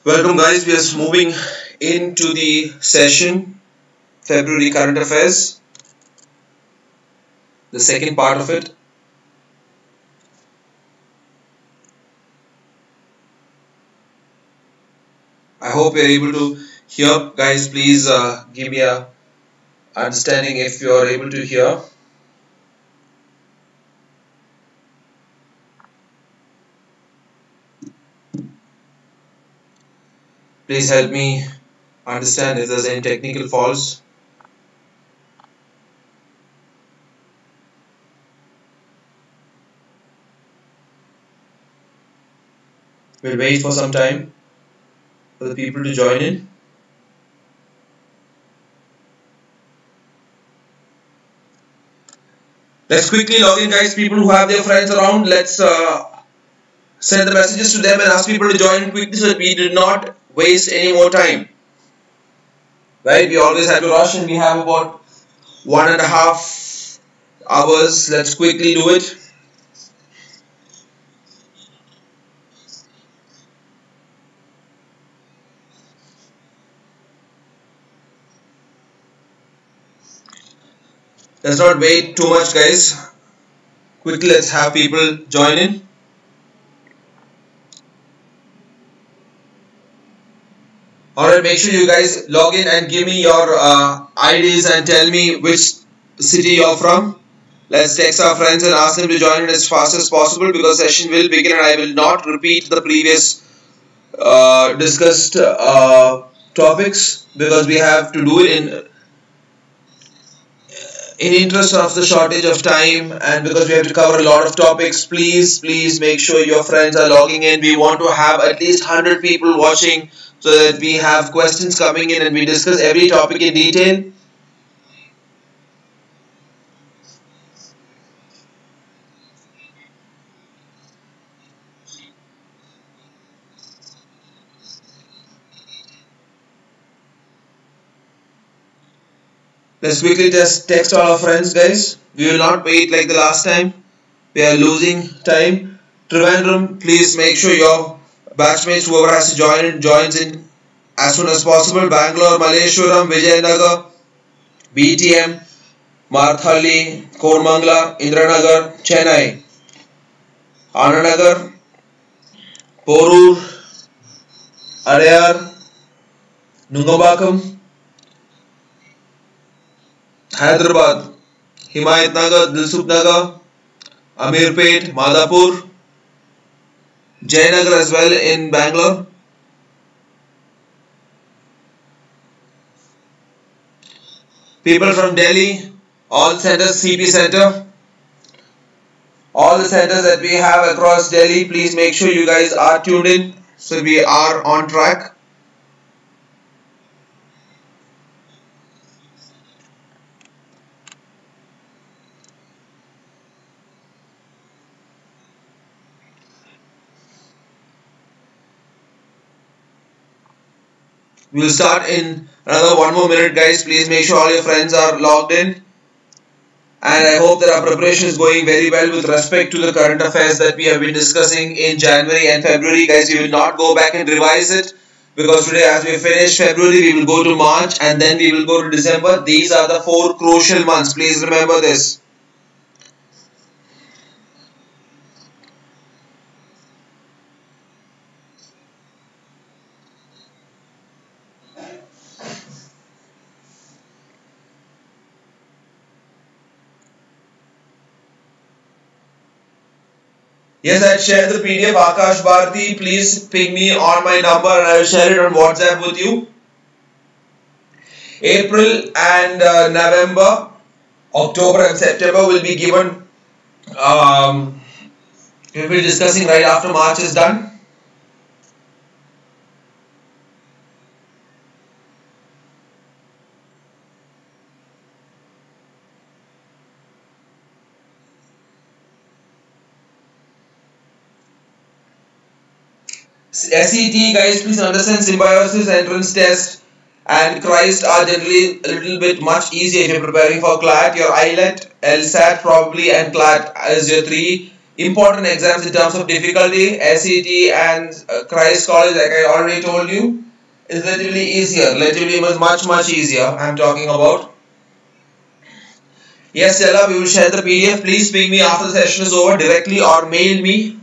Welcome guys, we are moving into the session February current affairs, the second part of it. I hope you're able to hear. Guys, please give me a understanding if you are able to hear. Please help me understand if there's any technical faults. We'll wait for some time for the people to join in. Let's quickly log in, guys. People who have their friends around, let's send the messages to them and ask people to join in quickly so that we do not waste any more time. Right? We always have to rush and we have about 1.5 hours. Let's quickly do it. Let's not wait too much, guys. Quickly, let's have people join in. Alright, make sure you guys log in and give me your IDs and tell me which city you're from. Let's text our friends and ask them to join in as fast as possible because session will begin and I will not repeat the previous discussed topics because we have to do it in interest of the shortage of time and because we have to cover a lot of topics. Please make sure your friends are logging in. We want to have at least 100 people watching so that we have questions coming in and we discuss every topic in detail. Let's quickly just text all our friends, guys. We will not wait like the last time. We are losing time. Trivandrum, please make sure your batchmates, whoever has to join in, joins in as soon as possible. Bangalore, Malleshwaram, Vijayanagar, BTM, Marthalli, Kormangala, Indranagar, Chennai, Ananagar, Porur, Adyar, Nungambakam, Hyderabad, Himayatnagar, Dilsupnagar, Amirpet, Madhapur, Jayanagar as well in Bangalore. People from Delhi, all centers, CP center, all the centers that we have across Delhi, please make sure you guys are tuned in so we are on track. We will start in another 1 more minute, guys. Please make sure all your friends are logged in. And I hope that our preparation is going very well with respect to the current affairs that we have been discussing in January and February. Guys, we will not go back and revise it because today as we finish February, we will go to March and then we will go to December. These are the 4 crucial months. Please remember this. Yes, I shared the PDF. Akash Bharti, please ping me on my number and I will share it on WhatsApp with you. April and November, October and September will be given. We will be discussing right after March is done. SET, guys, please understand symbiosis, entrance test and Christ are generally a little bit much easier if you're preparing for CLAT. Your IIT, LSAT probably and CLAT as your 3 important exams in terms of difficulty. SET and Christ College, like I already told you, is relatively easier, relatively much easier. I'm talking about. Yes, Stella, we will share the PDF. Please ping me after the session is over directly or mail me.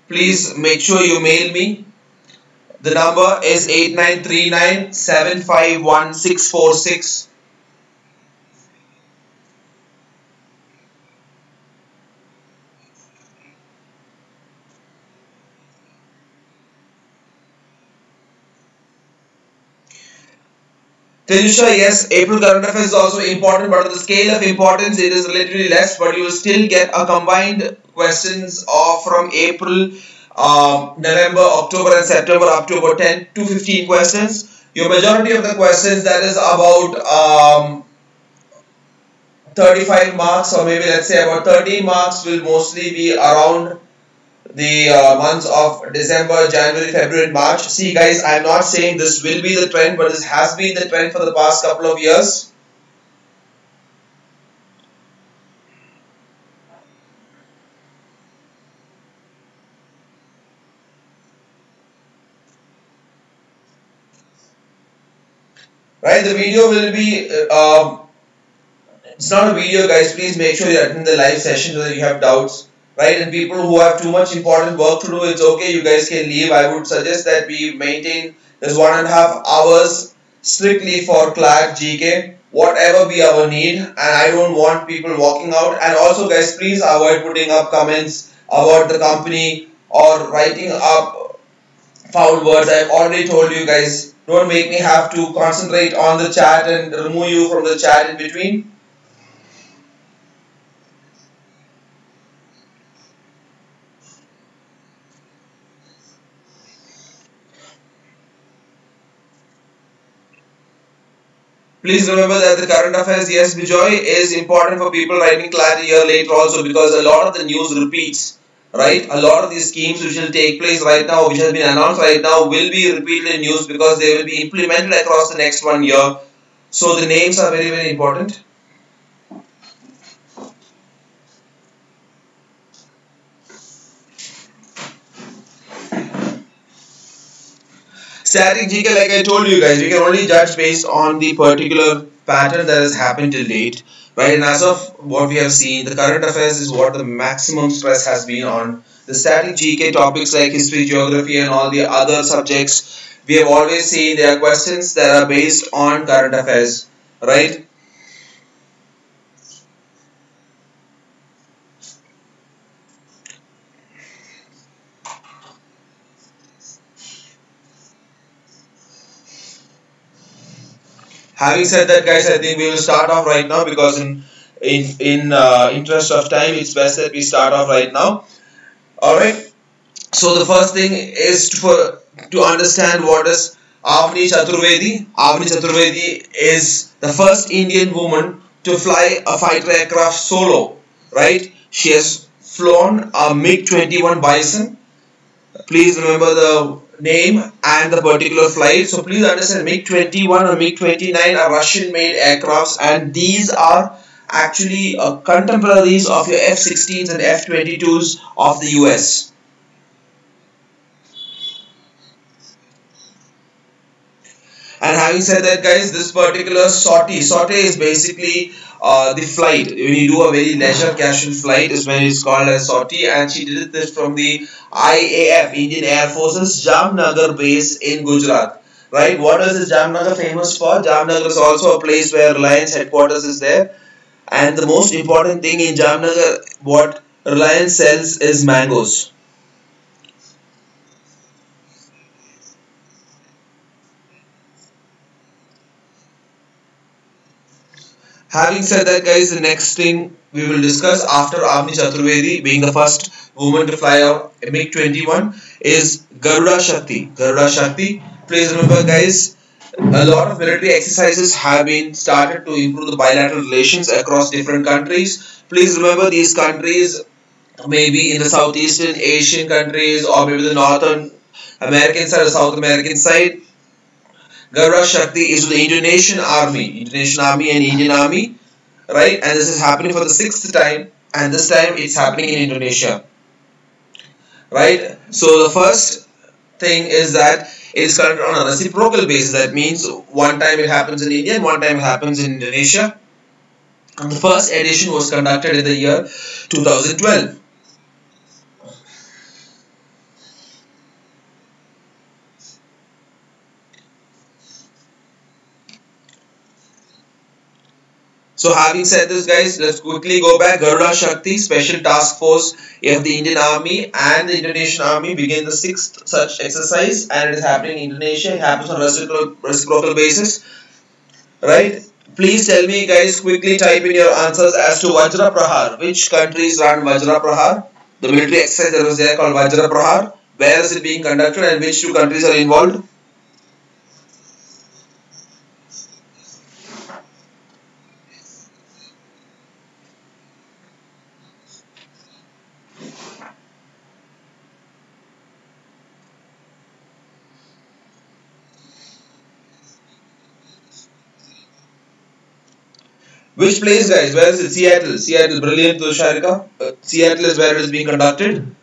Please make sure you mail me. The number is 8939751646. Tenisha, yes, April current affairs is also important, but on the scale of importance, it is relatively less. But you will still get a combined questions of from April, November, October, and September up to about 10 to 15 questions. Your majority of the questions, that is about 35 marks, or maybe let's say about 30 marks, will mostly be around the months of December, January, February, March. See guys, I'm not saying this will be the trend, but this has been the trend for the past couple of years. Right, the video will be, it's not a video guys, please make sure you attend the live session so that you have doubts. Right, and people who have too much important work to do, it's okay, you guys can leave. I would suggest that we maintain this 1.5 hours strictly for CLAT GK, whatever be our need, and I don't want people walking out. And also guys, please avoid putting up comments about the company or writing up foul words. I've already told you guys, don't make me have to concentrate on the chat and remove you from the chat in between. Please remember that the current affairs, yes, Bijoy, is important for people writing CLAT a year later also, because a lot of the news repeats, right? A lot of these schemes which will take place right now, which has been announced right now, will be repeated in news because they will be implemented across the next 1 year. So the names are very, very important. Static GK, like I told you guys, we can only judge based on the particular pattern that has happened till date, right? And as of what we have seen, the current affairs is what the maximum stress has been on. The static GK topics like history, geography, and all the other subjects, we have always seen there are questions that are based on current affairs, right? Having said that, guys, I think we will start off right now, because in interest of time, it's best that we start off right now. All right. So the first thing is to understand what is Avni Chaturvedi. Avni Chaturvedi is the first Indian woman to fly a fighter aircraft solo. Right. She has flown a MiG-21 Bison. Please remember the name and the particular flight. So please understand, MiG-21 or MiG-29 are Russian-made aircrafts, and these are actually contemporaries of your F-16s and F-22s of the US. And having said that, guys, this particular sortie is basically the flight. When you do a very leisure casual flight is when it's called as sortie, and she did this from the IAF, Indian Air Forces, Jamnagar base in Gujarat. Right? What is this Jamnagar famous for? Jamnagar is also a place where Reliance headquarters is there. And the most important thing in Jamnagar, what Reliance sells is mangoes. Having said that, guys, the next thing we will discuss after Avni Chaturvedi being the first woman to fly a MiG-21 is Garuda Shakti. Garuda Shakti. Please remember, guys, a lot of military exercises have been started to improve the bilateral relations across different countries. Please remember, these countries maybe in the Southeastern Asian countries, or maybe the Northern American side or South American side. Garuda Shakti is the Indonesian Army and Indian Army, right? And this is happening for the 6th time, and this time it's happening in Indonesia. right? So the first thing is that it is conducted on a reciprocal basis. That means one time it happens in India and one time it happens in Indonesia. And the first edition was conducted in the year 2012. So having said this, guys, let's quickly go back. Garuda Shakti Special Task Force of the Indian Army and the Indonesian Army begin the sixth such exercise, and it is happening in Indonesia. It happens on a reciprocal basis, right? Please tell me, guys, quickly type in your answers as to Vajra Prahar. Which countries ran Vajra Prahar? The military exercise that was there called Vajra Prahar. Where is it being conducted and which two countries are involved? Which place, guys? Where is it? Seattle. Seattle. Brilliant, Tusharika. Seattle is where it is being conducted.